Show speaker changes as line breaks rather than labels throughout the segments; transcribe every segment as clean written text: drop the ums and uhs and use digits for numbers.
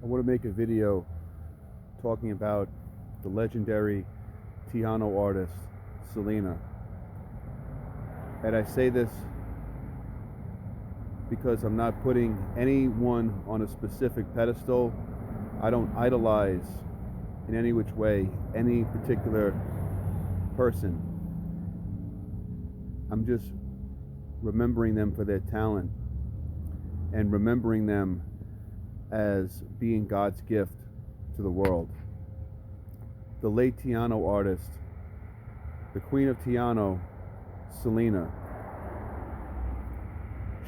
I want to make a video talking about the legendary piano artist, Selena. And I say this because I'm not putting anyone on a specific pedestal. I don't idolize in any which way any particular person. I'm just remembering them for their talent and remembering them as being God's gift to the world. The late piano artist, the queen of piano, Selena.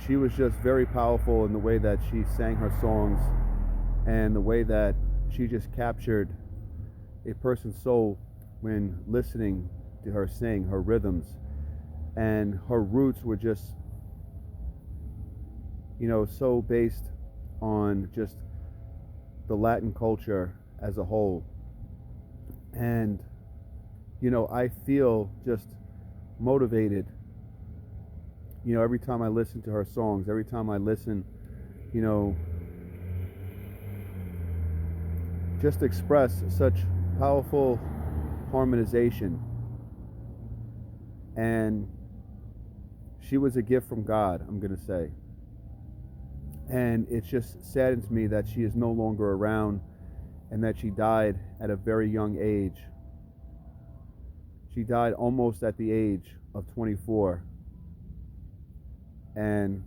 She was just very powerful in the way that she sang her songs and the way that she just captured a person's soul when listening to her sing, her rhythms. And her roots were just, so based on just the Latin culture as a whole. And, I feel just motivated, every time I listen to her songs, every time I listen, just express such powerful harmonization. And she was a gift from God, I'm going to say. And it just saddens me that she is no longer around and that she died at a very young age. She died almost at the age of 24. And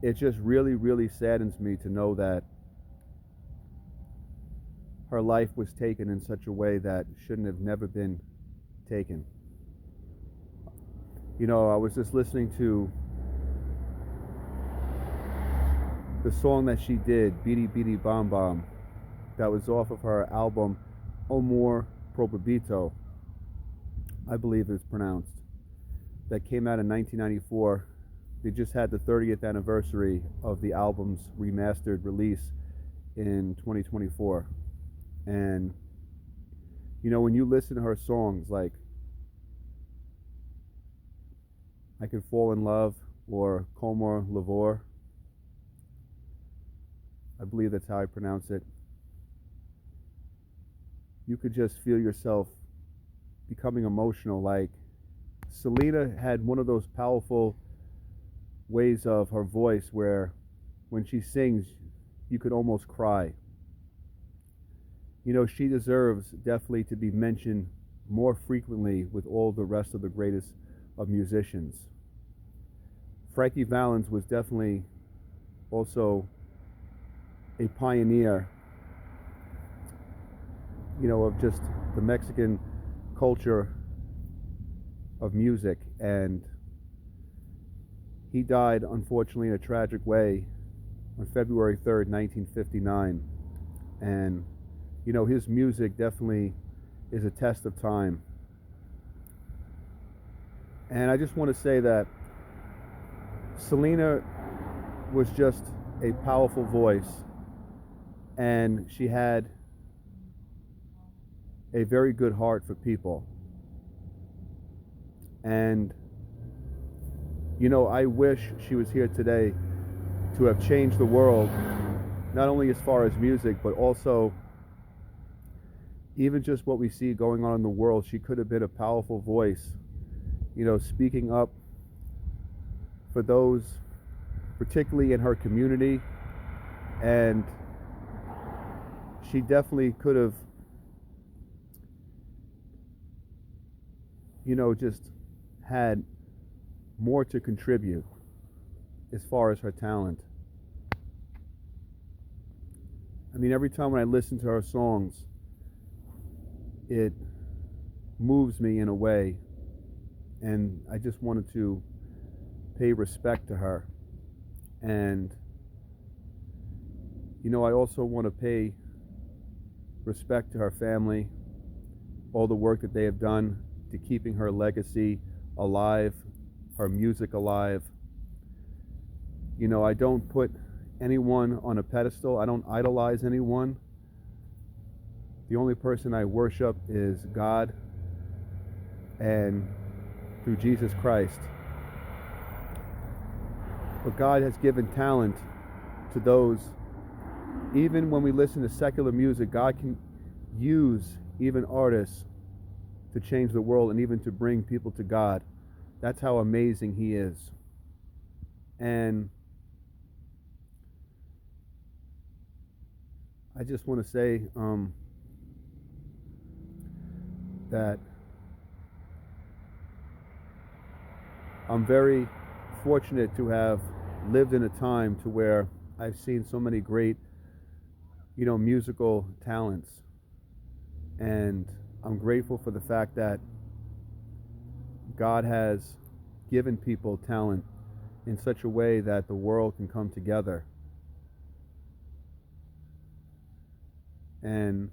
it just really, really saddens me to know that her life was taken in such a way that shouldn't have never been taken. I was just listening to the song that she did, Beady Beady Bom Bom, that was off of her album Amor Proibito, I believe it's pronounced, that came out in 1994. They just had the 30th anniversary of the album's remastered release in 2024. And, when you listen to her songs like I Could Fall in Love or Como Lavor, I believe that's how I pronounce it, you could just feel yourself becoming emotional. Like Selena had one of those powerful ways of her voice where when she sings, you could almost cry. She deserves definitely to be mentioned more frequently with all the rest of the greatest of musicians. Frankie Valens was definitely also a pioneer, of just the Mexican culture of music. And he died, unfortunately, in a tragic way on February 3rd, 1959. And, his music definitely is a test of time. And I just want to say that Selena was just a powerful voice, and she had a very good heart for people. And, I wish she was here today to have changed the world, not only as far as music, but also even just what we see going on in the world. She could have been a powerful voice, speaking up for those, particularly in her community. And she definitely could have, just had more to contribute as far as her talent. I mean, every time when I listen to her songs, it moves me in a way, and I just wanted to pay respect to her. And I also want to pay respect to her family, all the work that they have done to keeping her legacy alive, her music alive. I don't put anyone on a pedestal. I don't idolize anyone. The only person I worship is God and through Jesus Christ. But God has given talent to those Even when we listen to secular music, God can use even artists to change the world and even to bring people to God. That's how amazing He is. And I just want to say that I'm very fortunate to have lived in a time to where I've seen so many great, musical talents. And I'm grateful for the fact that God has given people talent in such a way that the world can come together. And,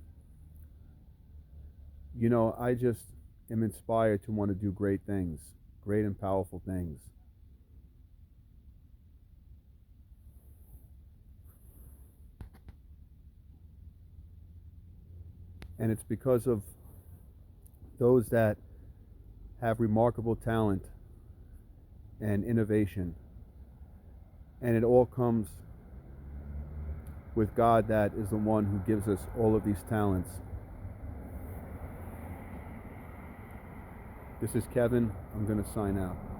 I just am inspired to want to do great things, great and powerful things. And it's because of those that have remarkable talent and innovation. And it all comes with God, that is the one who gives us all of these talents. This is Kevin. I'm going to sign out.